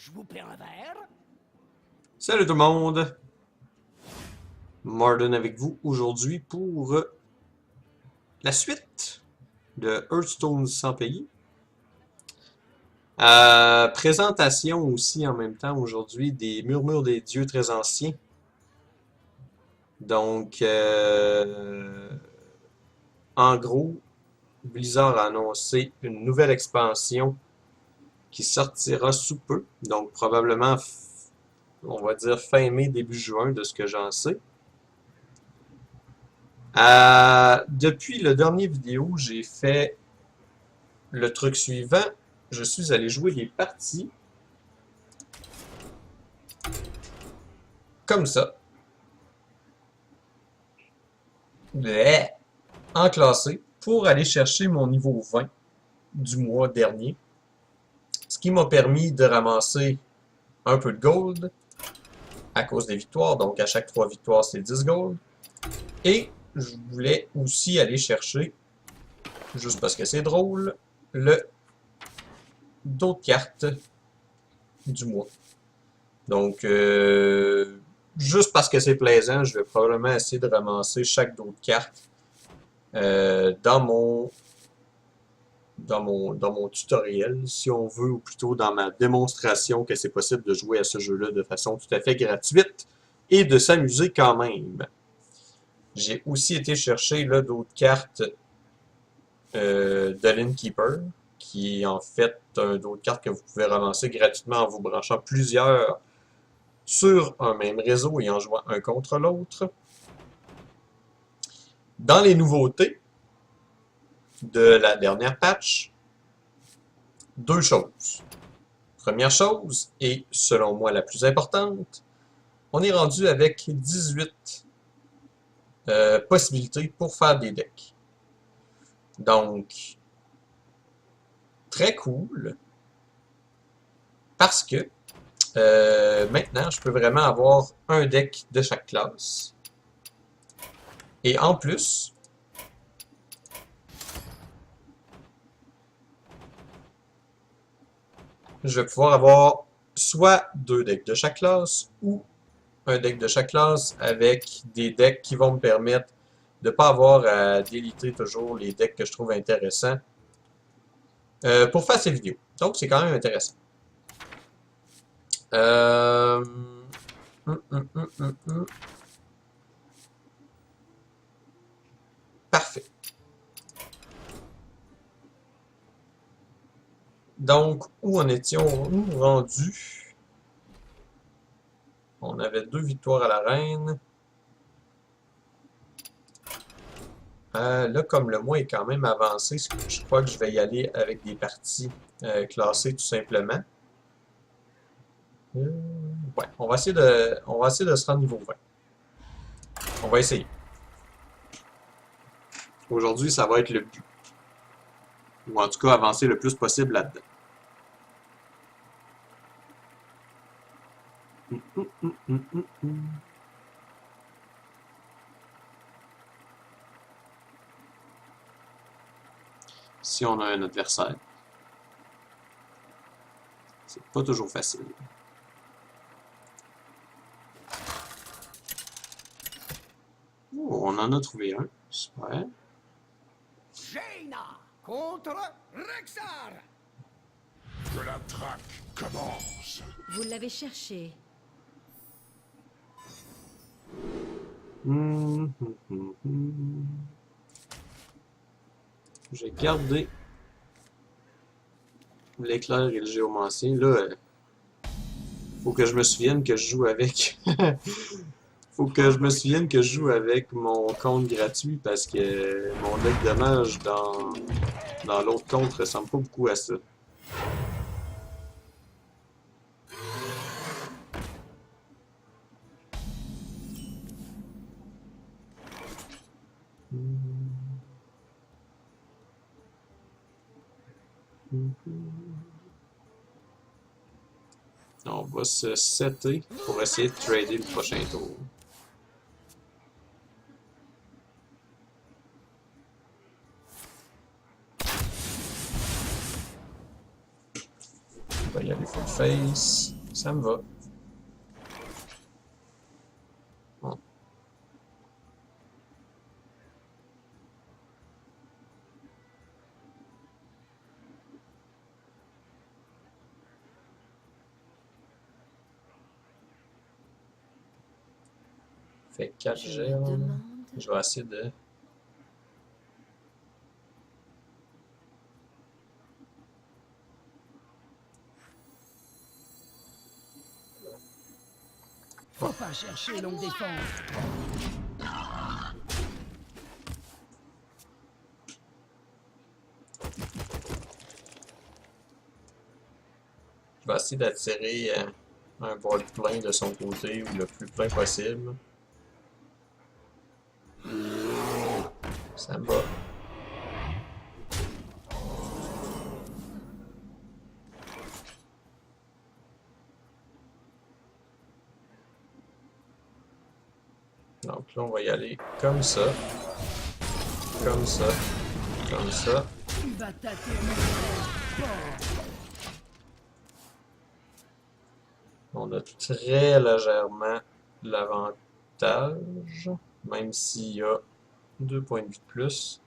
Je vous paie un verre. Salut tout le monde! Marden avec vous aujourd'hui pour la suite de Hearthstone sans payer. Présentation aussi en même temps aujourd'hui des Murmures des Dieux très anciens. Donc, en gros, Blizzard a annoncé une nouvelle expansion qui sortira sous peu. Donc, probablement, on va dire fin mai, début juin, de ce que j'en sais. Depuis le dernier vidéo, j'ai fait le truc suivant. Je suis allé jouer des parties comme ça. Bleh. En classé pour aller chercher mon niveau 20 du mois dernier. Ce qui m'a permis de ramasser un peu de gold à cause des victoires. Donc à chaque 3 victoires, c'est 10 gold. Et je voulais aussi aller chercher, juste parce que c'est drôle, d'autres cartes du mois. Donc, juste parce que c'est plaisant, je vais probablement essayer de ramasser chaque d'autres cartes dans mon tutoriel, si on veut, ou plutôt dans ma démonstration que c'est possible de jouer à ce jeu-là de façon tout à fait gratuite et de s'amuser quand même. J'ai aussi été chercher d'autres cartes de l'Innkeeper, qui est en fait d'autres cartes que vous pouvez ramasser gratuitement en vous branchant plusieurs sur un même réseau et en jouant un contre l'autre. Dans les nouveautés de la dernière patch, deux choses. Première chose, et selon moi la plus importante, on est rendu avec 18 possibilités pour faire des decks. Donc, très cool, parce que maintenant, je peux vraiment avoir un deck de chaque classe. Et en plus, je vais pouvoir avoir soit deux decks de chaque classe ou un deck de chaque classe avec des decks qui vont me permettre de ne pas avoir à déliter toujours les decks que je trouve intéressants pour faire ces vidéos. Donc, c'est quand même intéressant. Parfait. Donc, où en étions-nous rendus? On avait 2 victoires à l'arène. Là, comme le mois est quand même avancé, je crois que je vais y aller avec des parties classées tout simplement. Ouais, on va essayer de se rendre niveau 20. On va essayer. Aujourd'hui, ça va être le but. Ou en tout cas, avancer le plus possible là-dedans. Si on a un adversaire. C'est pas toujours facile. Oh, on en a trouvé un. Super. Jaina contre Rexar. Que la traque commence. Vous l'avez cherché. J'ai gardé l'éclair et le géomancien. Là, faut que je me souvienne que je joue avec. Faut que je me souvienne que je joue avec mon compte gratuit parce que mon deck de mage dans l'autre compte ressemble pas beaucoup à ça. On va se setter pour essayer de trader le prochain tour. On va y aller full face. Ça me va. Bon. Fait 4 Je me germes. demande. Je vais essayer de... Faut pas chercher longue défense. Je vais essayer d'attirer un board plein de son côté ou le plus plein possible. Ça me va. Donc là, on va y aller comme ça. Comme ça. Comme ça. Tu vas tâter mon frère. On a très légèrement l'avantage, même s'il y a 2 points de vie de plus.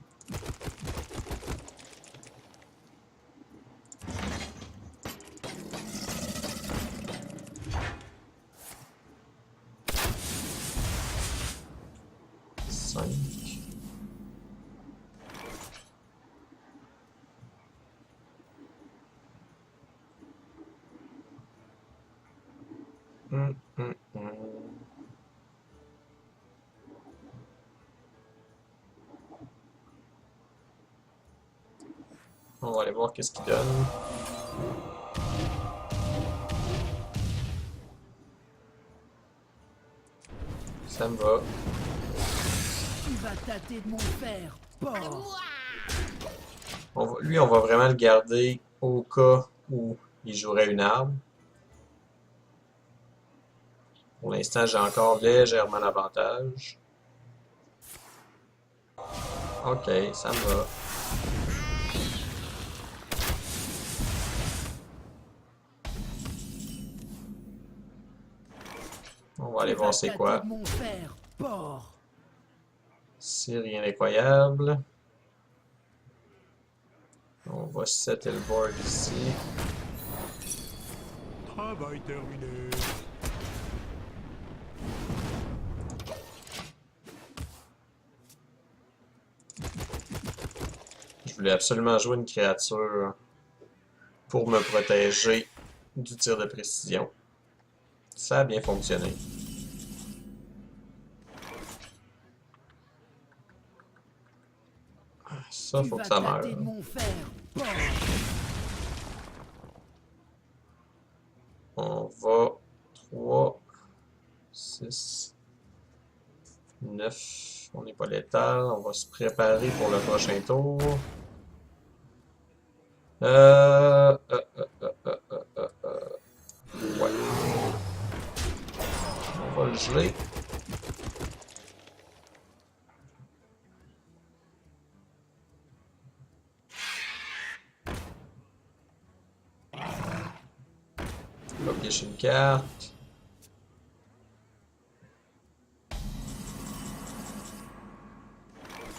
Hum, hum, hum. On va aller voir qu'est-ce qu'il donne. Ça me va. Tu vas tâter de mon fer, porc. Lui, on va vraiment le garder au cas où il jouerait une arme. Pour l'instant, j'ai encore légèrement l'avantage. Ok, ça me va. On va aller voir c'est quoi. Mon fer, porc. C'est rien d'incroyable. On va setter le board ici. Travail terminé. Je voulais absolument jouer une créature pour me protéger du tir de précision. Ça a bien fonctionné. Ça, faut que ça meure. Mon fer, porc. On va 3, 6, 9. On n'est pas létal. On va se préparer pour le prochain tour. Ouais. On va le geler. On va piocher une carte.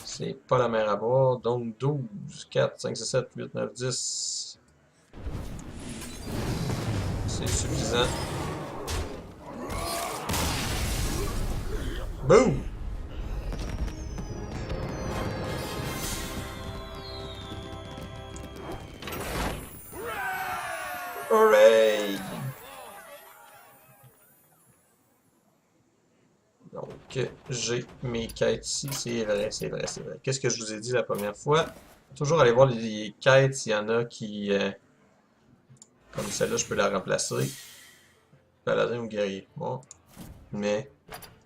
C'est pas la mer à boire, donc 12, 4, 5, 6, 7, 8, 9, 10. C'est suffisant. Boom! Hooray! Donc, j'ai mes quêtes ici. C'est vrai, c'est vrai, c'est vrai. Qu'est-ce que je vous ai dit la première fois? Toujours aller voir les quêtes s'il y en a qui... comme celle-là, je peux la remplacer. Paladin ou guerrier. Bon. Mais...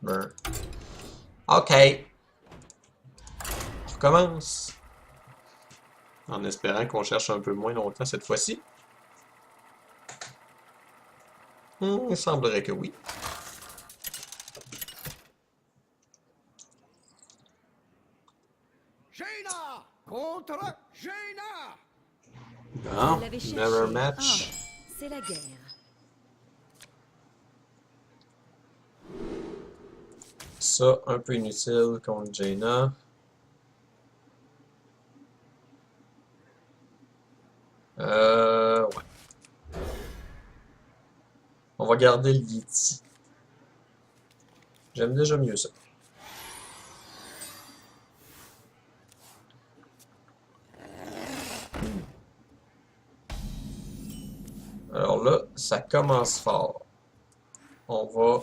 Burn. OK. Je recommence. En espérant qu'on cherche un peu moins longtemps cette fois-ci. Il semblerait que oui. Jaina contre Jaina. Bon, Vous l'avez cherché. mirror match. Ah, c'est la guerre. Ça, un peu inutile contre Jaina. Ouais. On va garder le Yeti. J'aime déjà mieux ça. Alors là, ça commence fort. On va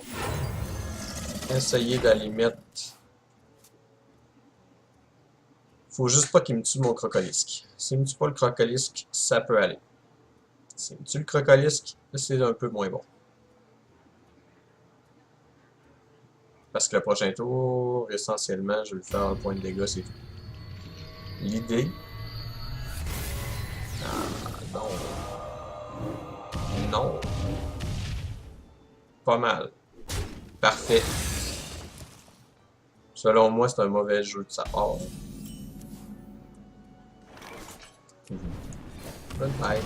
essayer d'aller mettre... Faut juste pas qu'il me tue mon crocolisque. S'il me tue pas le crocolisque, ça peut aller. S'il me tue le crocolisque, c'est un peu moins bon. Parce que le prochain tour, essentiellement, je vais lui faire un point de dégâts, c'est tout. L'idée... Ah, non. Non. Pas mal. Parfait. Selon moi, c'est un mauvais jeu de sa part. Goodbye.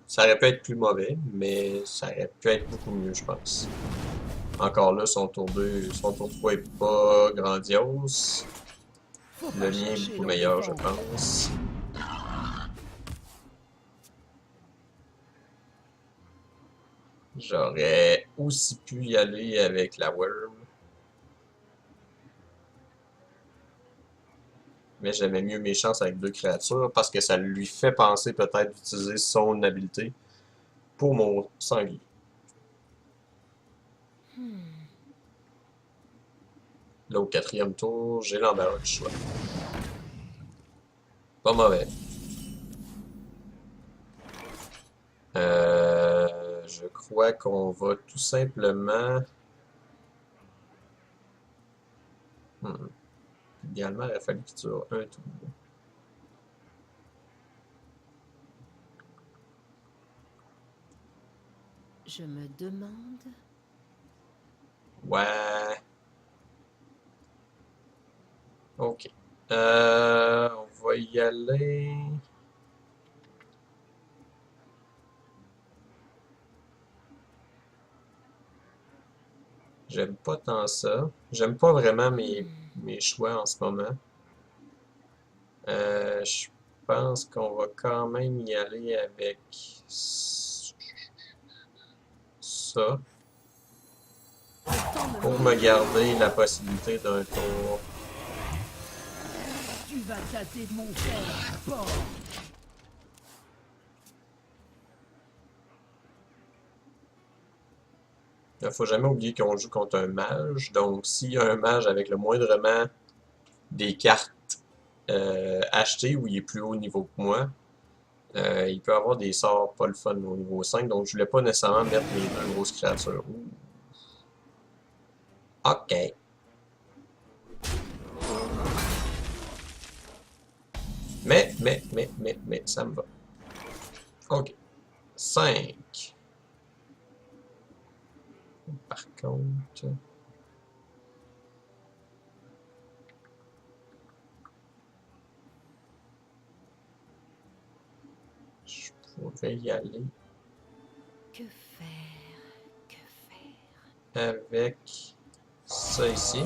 Ça aurait pu être plus mauvais, mais ça aurait pu être beaucoup mieux, je pense. Encore là, son tour 2, son tour 3 est pas grandiose. Faut Le pas mien est chercher beaucoup leur meilleur, je défense. pense. J'aurais aussi pu y aller avec la Worm. Mais j'aimais mieux mes chances avec deux créatures parce que ça lui fait penser peut-être d'utiliser son habileté pour mon sanglier. Là, au quatrième tour, j'ai l'embarras du choix. Pas mauvais. Je crois qu'on va tout simplement... Idéalement, il a fallu qu'il tue un tour. Je me demande... Ouais. Ok. On va y aller... J'aime pas tant ça. J'aime pas vraiment mes choix en ce moment. Je pense qu'on va quand même y aller avec ça pour me garder la possibilité d'un tour. Tu vas tâter de mon fer, porc. Il faut jamais oublier qu'on joue contre un mage, donc s'il y a un mage avec le moindrement des cartes achetées où il est plus haut niveau que moi, il peut avoir des sorts pas le fun au niveau 5, donc je voulais pas nécessairement mettre mes deux grosses créatures. Ouh. Ok. Mais, ça me va. Ok. 5. Par contre... Je pourrais y aller Que faire? Que faire? avec ça ici.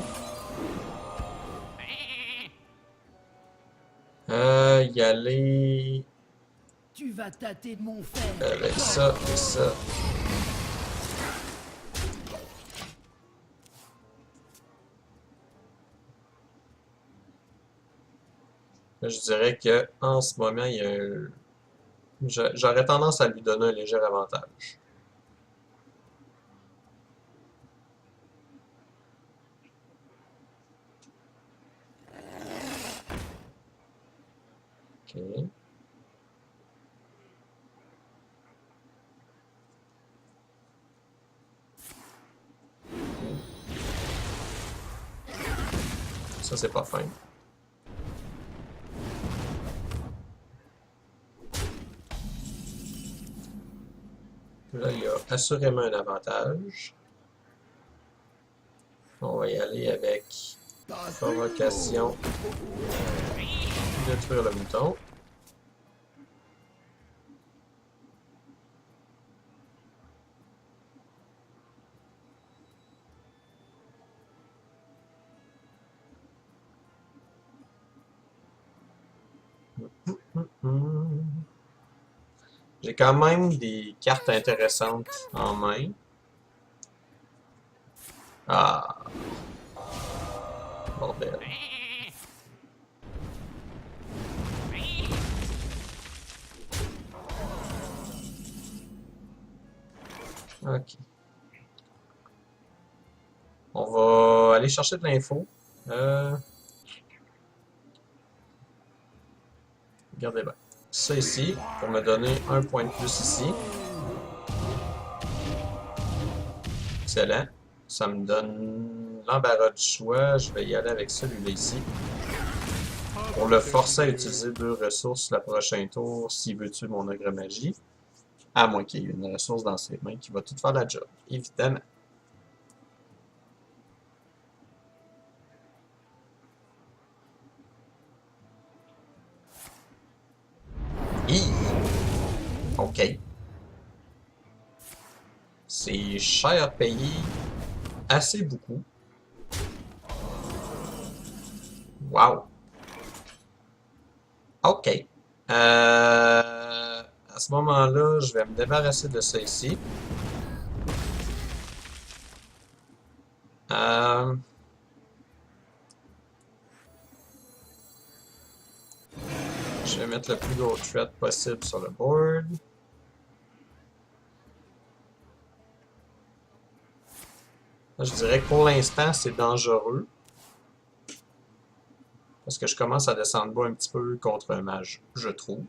Y aller Tu vas tâter de mon fer. avec ça et ça. Là, je dirais que en ce moment, il y a un... J'aurais tendance à lui donner un léger avantage. Ok. Ça, c'est pas fin. Là, il y a assurément un avantage. On va y aller avec provocation. Détruire le mouton. J'ai quand même des cartes intéressantes en main. Ah, bordel. Ok. On va aller chercher de l'info. Regardez bien. Ça ici, pour me donner un point de plus ici. Excellent. Ça me donne l'embarras du choix. Je vais y aller avec celui-là ici. Pour le forcer à utiliser 2 ressources le prochain tour s'il veut tuer mon ogre magie. À moins qu'il y ait une ressource dans ses mains qui va tout faire la job. Évidemment. Ok. C'est cher à payer. Assez beaucoup. Wow. Ok. À ce moment-là, je vais me débarrasser de ça ici. Je vais mettre le plus gros threat possible sur le board. Je dirais que pour l'instant, c'est dangereux. Parce que je commence à descendre bas un petit peu contre un mage, je trouve.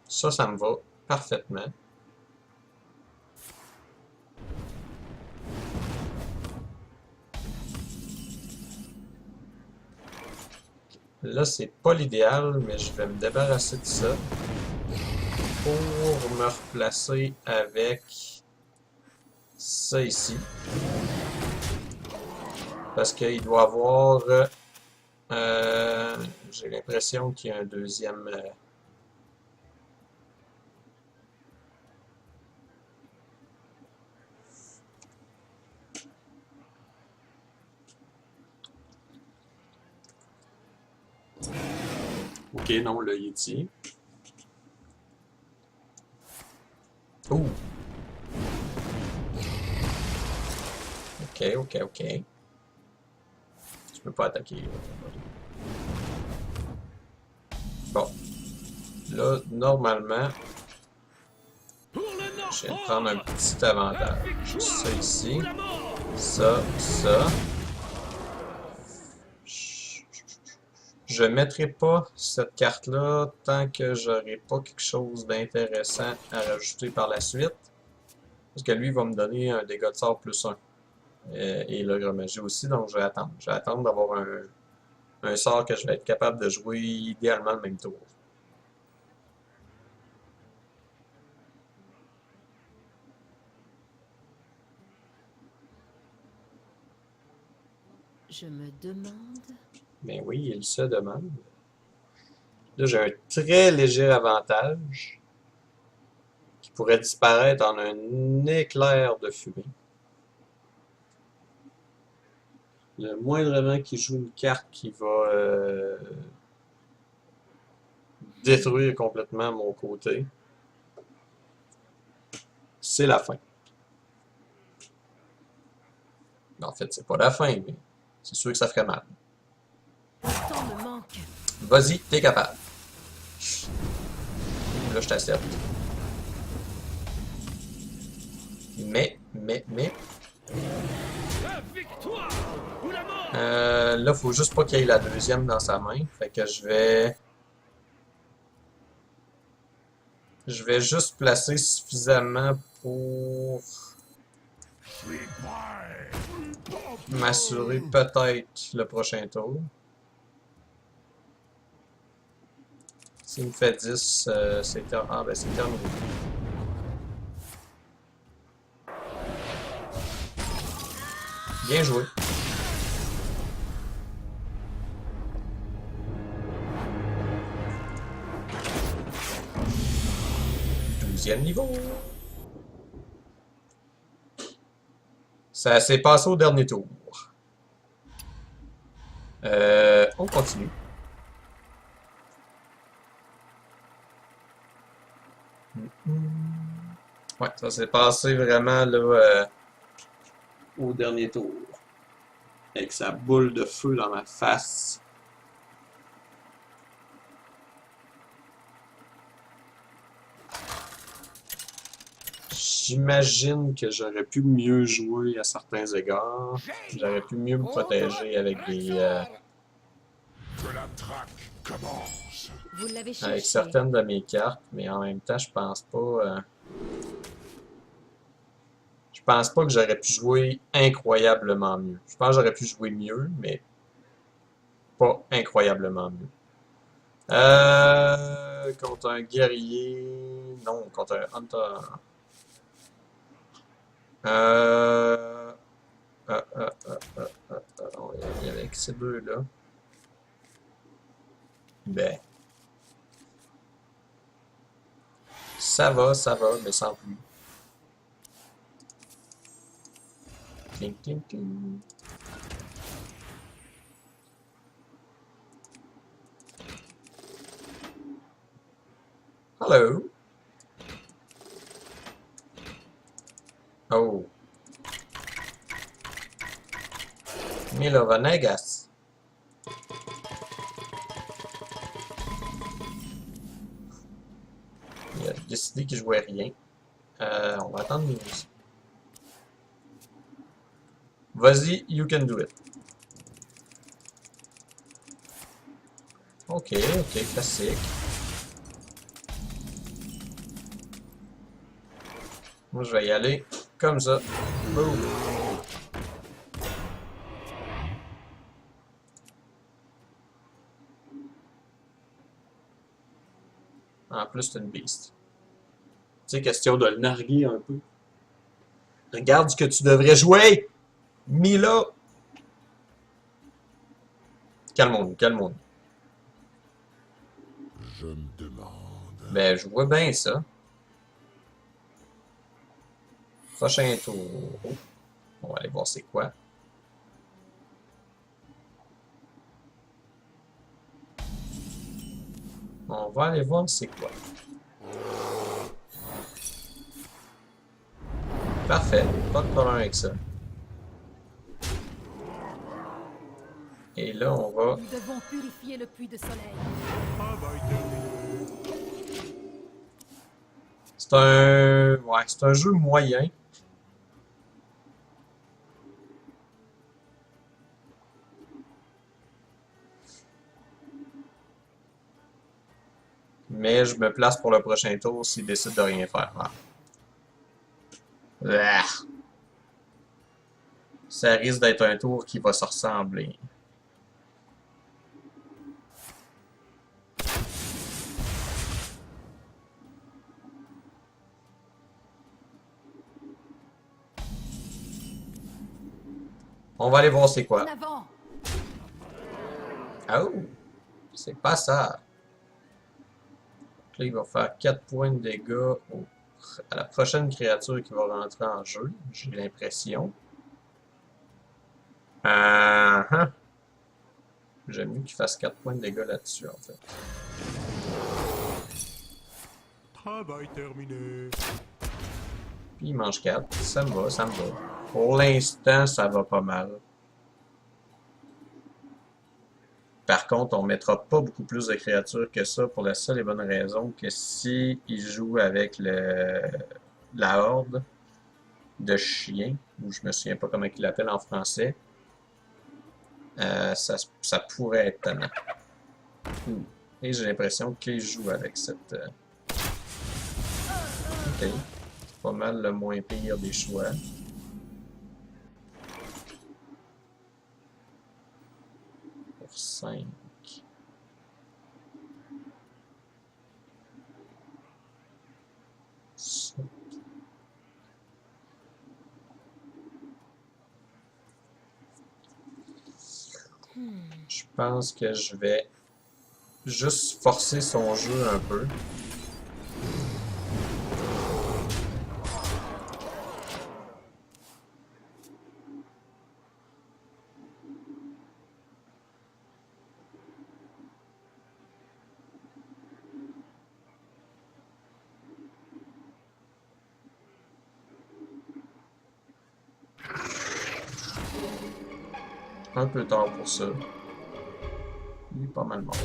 Ça me va parfaitement. Là, c'est pas l'idéal, mais je vais me débarrasser de ça pour me replacer avec ça ici. Parce qu'il doit avoir... j'ai l'impression qu'il y a un deuxième... Ok, non, le Yeti. Ouh! Ok. Tu peux pas attaquer. Bon. Là, normalement, je viens de prendre un petit avantage. Ça ici. Ça. Je ne mettrai pas cette carte-là tant que j'aurai pas quelque chose d'intéressant à rajouter par la suite. Parce que lui va me donner un dégât de sort plus 1. Et l'ogre magie aussi, donc je vais attendre. Je vais attendre d'avoir un sort que je vais être capable de jouer idéalement le même tour. Je me demande... Ben oui, il se demande. Là, j'ai un très léger avantage qui pourrait disparaître en un éclair de fumée. Le moindrement qu'il joue une carte qui va détruire complètement mon côté, c'est la fin. En fait, c'est pas la fin, mais c'est sûr que ça ferait mal. Le temps me manque. Vas-y, t'es capable. Là, je t'accepte. Mais. Là, faut juste pas qu'il y ait la deuxième dans sa main. Fait que je vais juste placer suffisamment pour m'assurer peut-être le prochain tour. S'il me fait 10, c'est terminé. Ah, ben c'est terminé. Bien joué. Douzième niveau. Ça s'est passé au dernier tour. On continue. Ouais, ça s'est passé vraiment là au dernier tour. Avec sa boule de feu dans ma face. J'imagine que j'aurais pu mieux jouer à certains égards. J'aurais pu mieux me protéger avec des Que la traque commence. Vous l'avez cherché. avec certaines de mes cartes, mais en même temps, je pense pas que j'aurais pu jouer incroyablement mieux. Je pense que j'aurais pu jouer mieux, mais pas incroyablement mieux. Contre un guerrier... Non, contre un hunter. On va y aller avec ces deux-là. Ben... Ça va, mais sans plus. Ting, ting, ting. Hello. Oh. Milo Vanegas. Il a décidé qu'il jouait rien. On va attendre nous aussi. Vas-y, you can do it. Ok, classique. Moi, je vais y aller comme ça. Boom. En plus, c'est une beast. Tu sais, question de le narguer un peu. Regarde ce que tu devrais jouer! Mila! Calmons-nous, calmons-nous. Je me demande. Ben, je vois bien ça. Prochain tour. Oh. On va aller voir c'est quoi. On va aller voir c'est quoi. Parfait, pas de problème avec ça. Et là, on va... Nous devons purifier le puits de soleil. Travail terminé. C'est un... Ouais, c'est un jeu moyen. Mais je me place pour le prochain tour s'il décide de rien faire. Ah. Ça risque d'être un tour qui va se ressembler. On va aller voir c'est En quoi. avant. Oh! C'est pas ça. Là, il va faire 4 points de dégâts à la prochaine créature qui va rentrer en jeu, j'ai l'impression. J'aime mieux qu'il fasse 4 points de dégâts là-dessus, en fait. Travail terminé. Puis il mange 4. Ça me va, ça me va. Pour l'instant, ça va pas mal. Par contre, on mettra pas beaucoup plus de créatures que ça pour la seule et bonne raison que si il joue avec la horde de chiens, ou je me souviens pas comment il l'appelle en français, ça pourrait être tannant. Et j'ai l'impression qu'il joue avec cette... Ok. C'est pas mal le moins pire des choix. Pour 5. Je pense que je vais juste forcer son jeu un peu. Un peu tard pour ça. Il est pas mal mort.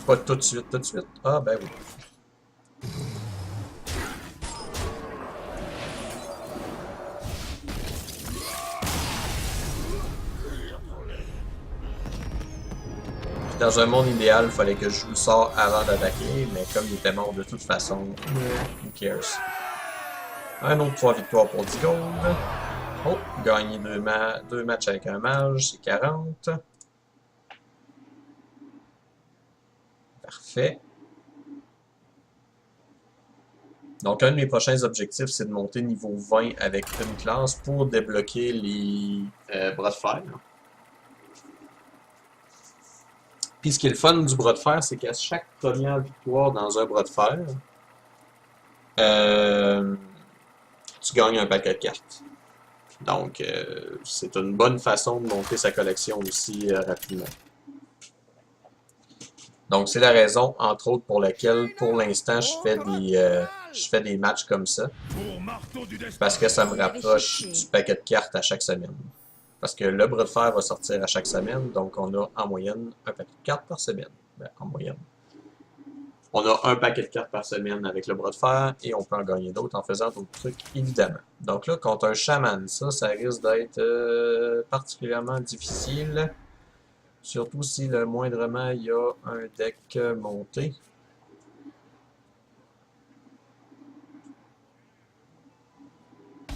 Pas tout de suite, tout de suite. Ah ben oui. Dans un monde idéal, il fallait que je joue le sort avant d'attaquer, mais comme il était mort de toute façon, who cares. Un autre 3 victoires pour 10 gold. Oh, gagner deux matchs avec un mage, c'est 40. Parfait. Donc, un de mes prochains objectifs, c'est de monter niveau 20 avec une classe pour débloquer les bras de fer. Puis, ce qui est le fun du bras de fer, c'est qu'à chaque première victoire dans un bras de fer, tu gagnes un paquet de cartes. Donc, c'est une bonne façon de monter sa collection aussi rapidement. Donc, c'est la raison, entre autres, pour laquelle, pour l'instant, je fais des matchs comme ça. Parce que ça me rapproche du paquet de cartes à chaque semaine. Parce que le bras de fer va sortir à chaque semaine, donc on a en moyenne un paquet de cartes par semaine. Ben, en moyenne. On a un paquet de cartes par semaine avec le bras de fer, et on peut en gagner d'autres en faisant d'autres trucs, évidemment. Donc là, contre un chaman, ça risque d'être particulièrement difficile. Surtout si le moindrement il y a un deck monté.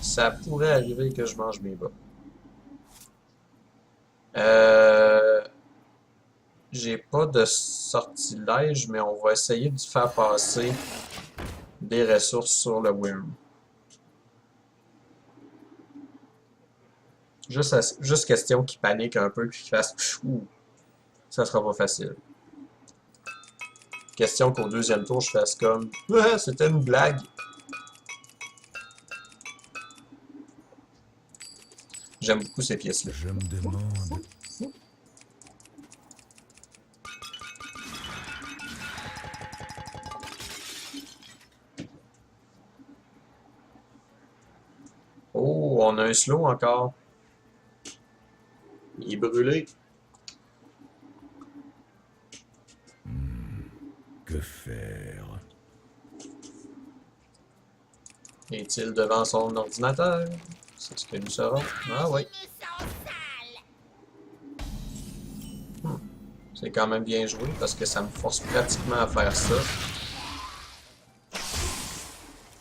Ça pourrait arriver que je mange mes bas. J'ai pas de sortilège, mais on va essayer de faire passer des ressources sur le Wyrm. Juste question qu'il panique un peu et qu'il fasse ouh, ça sera pas facile. Question qu'au deuxième tour, je fasse comme ah, c'était une blague. J'aime beaucoup ces pièces-là. Je me demande. Oh, on a un slow encore. Il est brûlé. Que faire? Est-il devant son ordinateur? C'est ce que nous saurons. Ah oui. C'est quand même bien joué parce que ça me force pratiquement à faire ça.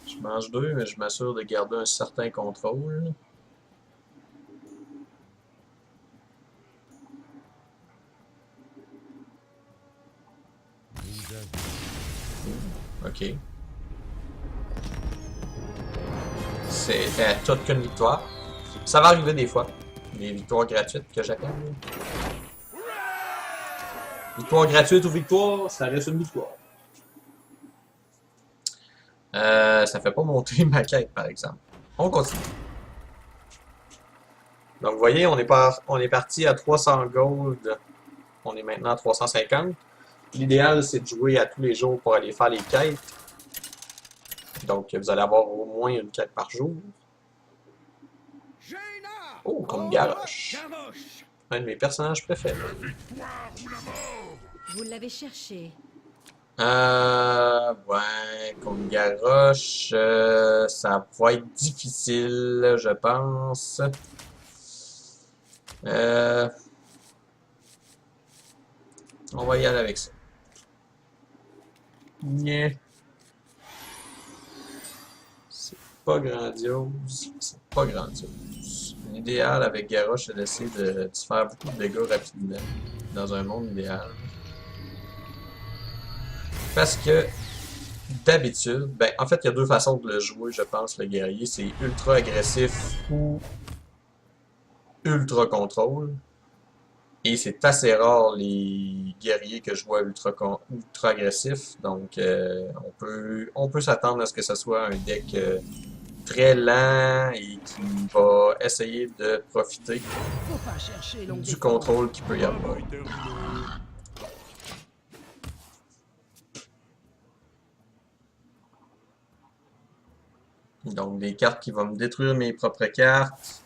Je mange 2, mais je m'assure de garder un certain contrôle. Ok. C'était toute qu'une victoire. Ça va arriver des fois. Des victoires gratuites que j'appelle. Victoire gratuite ou victoire, ça reste une victoire. Ça fait pas monter ma quête, par exemple. On continue. Donc, vous voyez, on est parti à 300 gold. On est maintenant à 350. L'idéal, c'est de jouer à tous les jours pour aller faire les quêtes. Donc, vous allez avoir au moins une quête par jour. Oh, comme Garrosh. Un de mes personnages préférés. Vous l'avez cherché. Ouais, comme Garrosh, ça va être difficile, je pense. On va y aller avec ça. Yeah. C'est pas grandiose. C'est pas grandiose. L'idéal avec Garrosh, c'est d'essayer de se faire beaucoup de dégâts rapidement. Dans un monde idéal. Parce que, d'habitude, ben, en fait, il y a deux façons de le jouer, je pense, le guerrier. C'est ultra agressif ou ultra contrôle. Et c'est assez rare les guerriers que je vois ultra agressifs. Donc, on peut s'attendre à ce que ce soit un deck très lent et qui va essayer de profiter Faut pas chercher longue du défense. contrôle qu'il peut y avoir. Travail terminé. Donc, des cartes qui vont me détruire mes propres cartes.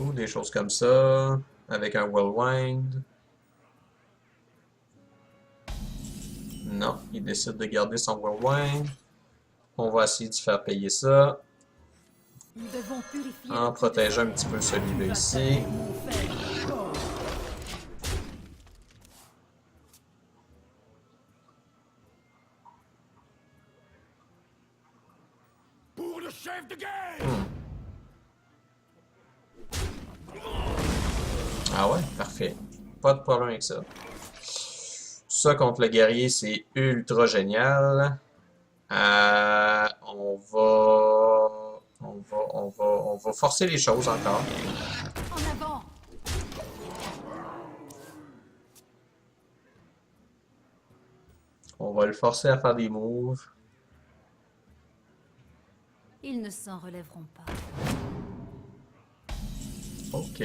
Ou des choses comme ça. Avec un Whirlwind. Non, il décide de garder son Whirlwind. On va essayer de faire payer ça. Nous devons purifier En le puits de protégeant un solaire. petit peu Tu celui-là vas ici. tâter de m'en faire peur. Pour le chef de guerre! Ah ouais, parfait. Pas de problème avec ça. Ça contre le guerrier, c'est ultra génial. On va forcer les choses encore. En avant. On va le forcer à faire des moves. Ils ne s'en relèveront pas. Ok.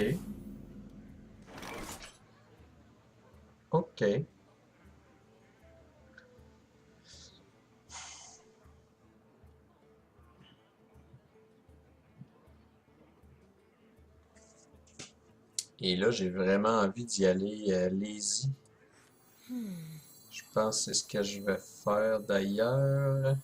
Ok. Et là, j'ai vraiment envie d'y aller lazy. Je pense que c'est ce que je vais faire d'ailleurs.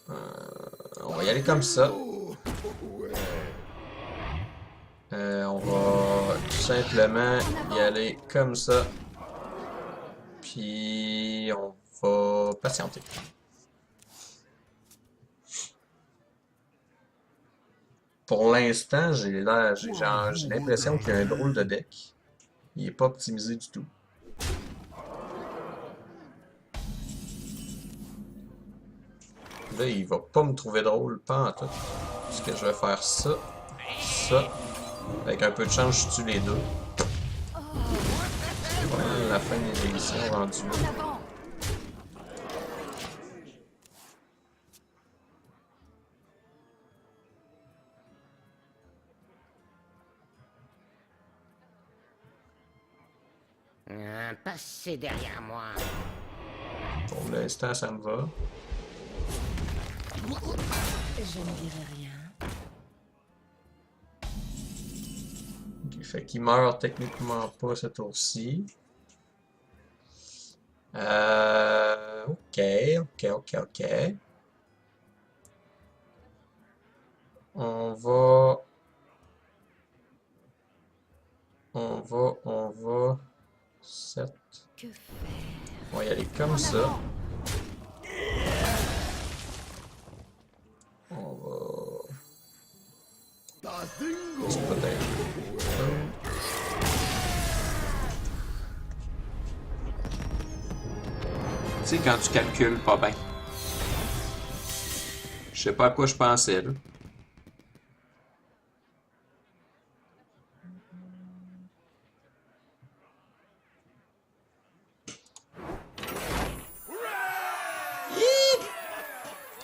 On va y aller comme ça. On va tout simplement y aller comme ça. Puis on va patienter. Pour l'instant, j'ai l'impression qu'il y a un drôle de deck. Il est pas optimisé du tout. Là, il va pas me trouver drôle, pas en tout. Parce que je vais faire ça, ça. Avec un peu de chance, je tue les deux. C'est vraiment la fin des émissions rendue En là. avant. Passez derrière moi. Pour l'instant, ça me va. Je ne dirai rien. Ok, fait qu'il meurt techniquement pas ce tour-ci. Ok, ok, ok, ok. On va... On va... 7. Que faire? On va y aller comme En ça. avant. On va... Bazingo! se protéger. Tu sais, quand tu calcules pas bien. Je sais pas à quoi je pensais, là.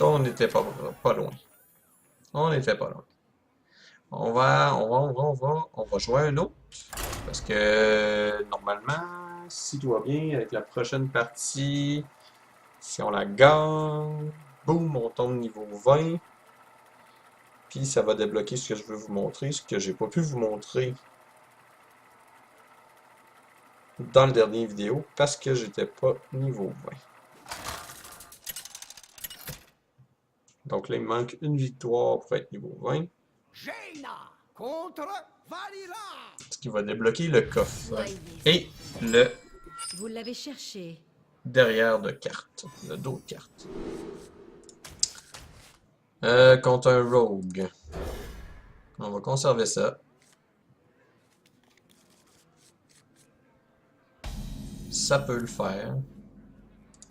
On n'était pas loin. On n'était pas loin. On va jouer un autre. Parce que normalement, si tout va bien, avec la prochaine partie, si on la gagne, boum, on tombe niveau 20. Puis ça va débloquer ce que je veux vous montrer, ce que j'ai pas pu vous montrer dans le dernier vidéo parce que j'étais pas niveau 20. Donc là, il me manque une victoire pour être niveau 20. Jaina contre Vanilla! Ce qui va débloquer le coffre. Soyez. Et le Vous l'avez cherché. derrière de carte. Le dos de carte. Contre un rogue. On va conserver ça. Ça peut le faire.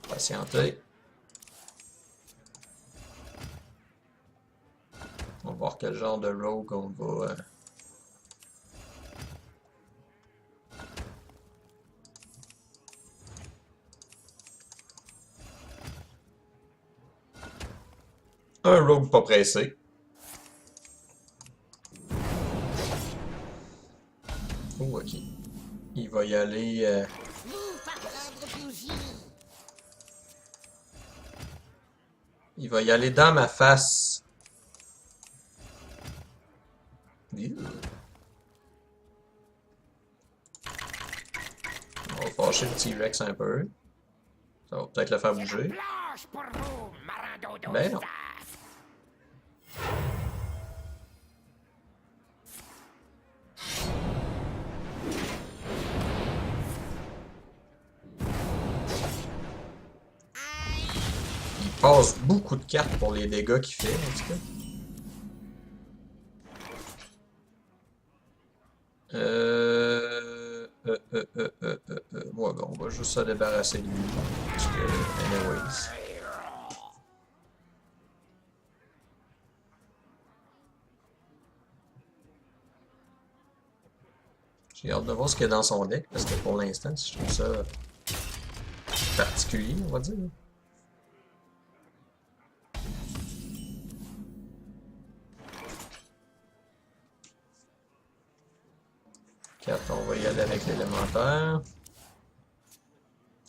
Patienter. On va voir quel genre de rogue on va... Un rogue pas pressé. Oh, ok. Il va y aller... Vous, pardon de bougie. Il va y aller dans ma face. Ew. On va fâcher le T-Rex un peu. Ça va peut-être le faire bouger. Blanche pour vous, marin d'eau douce. Ben non. Il passe beaucoup de cartes pour les dégâts qu'il fait, en tout cas. Ouais, ben, on va juste se débarrasser de lui. Parce que, anyways. J'ai hâte de voir ce qu'il y a dans son deck, parce que pour l'instant, je trouve ça particulier, on va dire. 4, on va y aller avec l'élémentaire.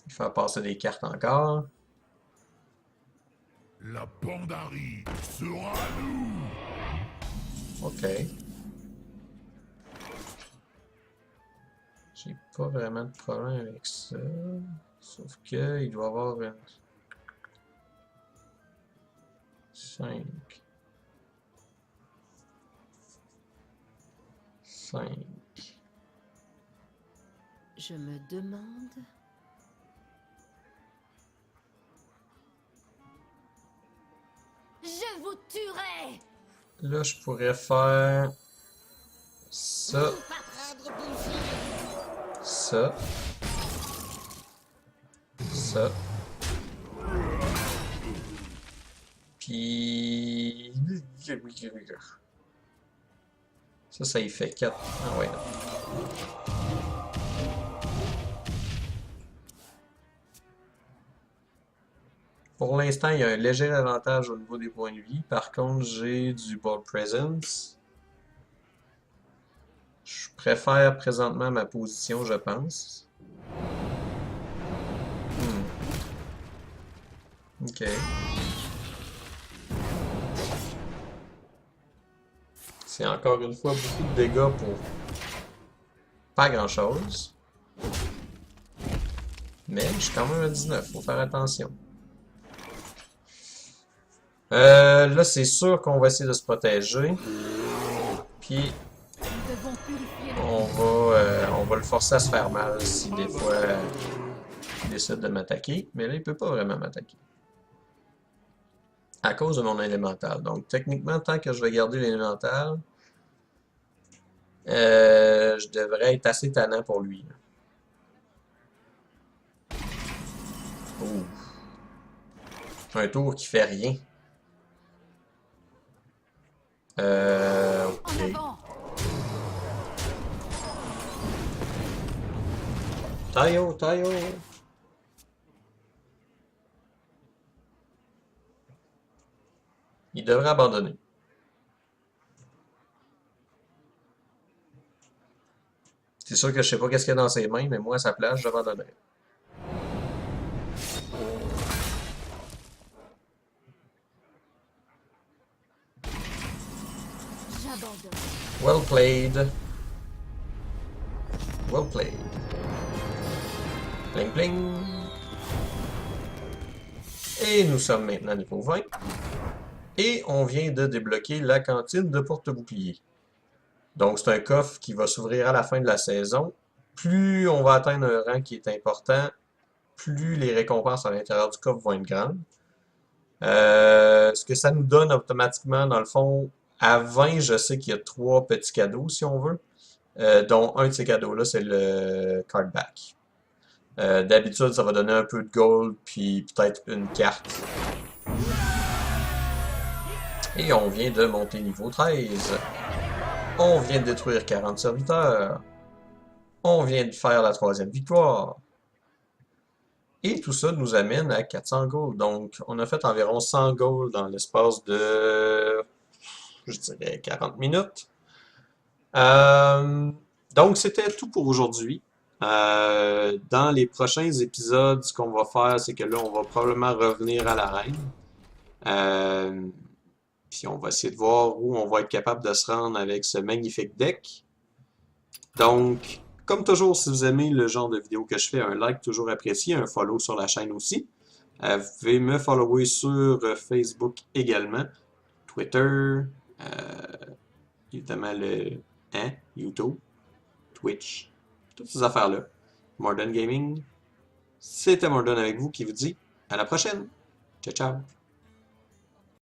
Il faut passer des cartes encore. La Pandarie sera à nous. Ok. J'ai pas vraiment de problème avec ça. Sauf que il doit y avoir une 5. 5. Je me demande... Je vous tuerai! Là, je pourrais faire ça, ça, ça, puis ça y fait 4. Ah ouais. Pour l'instant, il y a un léger avantage au niveau des points de vie. Par contre, j'ai du Ball Presence. Je préfère présentement ma position, je pense. Ok. C'est encore une fois beaucoup de dégâts pour pas grand-chose. Mais je suis quand même à 19, faut faire attention. Là, c'est sûr qu'on va essayer de se protéger. Puis, on va le forcer à se faire mal si des fois il décide de m'attaquer. Mais là, il peut pas vraiment m'attaquer. À cause de mon élémental. Donc, techniquement, tant que je vais garder l'élémental, je devrais être assez tannant pour lui. Ouh. Un tour qui fait rien. Ok. Taillot, taillot. Il devrait abandonner. C'est sûr que je sais pas qu'est-ce qu'il y a dans ses mains, mais moi à sa place, j'abandonnerais. Well played. Well played. Pling pling. Et nous sommes maintenant niveau 20. Et on vient de débloquer la cantine de porte-bouclier. Donc c'est un coffre qui va s'ouvrir à la fin de la saison. Plus on va atteindre un rang qui est important, plus les récompenses à l'intérieur du coffre vont être grandes. Ce que ça nous donne automatiquement, dans le fond, à 20, je sais qu'il y a 3 petits cadeaux, si on veut. Dont un de ces cadeaux-là, c'est le card back. D'habitude, ça va donner un peu de gold, puis peut-être une carte. Et on vient de monter niveau 13. On vient de détruire 40 serviteurs. On vient de faire la 3e victoire. Et tout ça nous amène à 400 gold. Donc, on a fait environ 100 gold dans l'espace de, je dirais, 40 minutes. Donc, c'était tout pour aujourd'hui. Dans les prochains épisodes, ce qu'on va faire, c'est que là, on va probablement revenir à l'arène. Puis on va essayer de voir où on va être capable de se rendre avec ce magnifique deck. Donc, comme toujours, si vous aimez le genre de vidéo que je fais, un like toujours apprécié, un follow sur la chaîne aussi. Vous pouvez me follower sur Facebook également, Twitter, évidemment YouTube, Twitch, toutes ces affaires-là. Morden Gaming, c'était Morden avec vous qui vous dit à la prochaine. Ciao, ciao!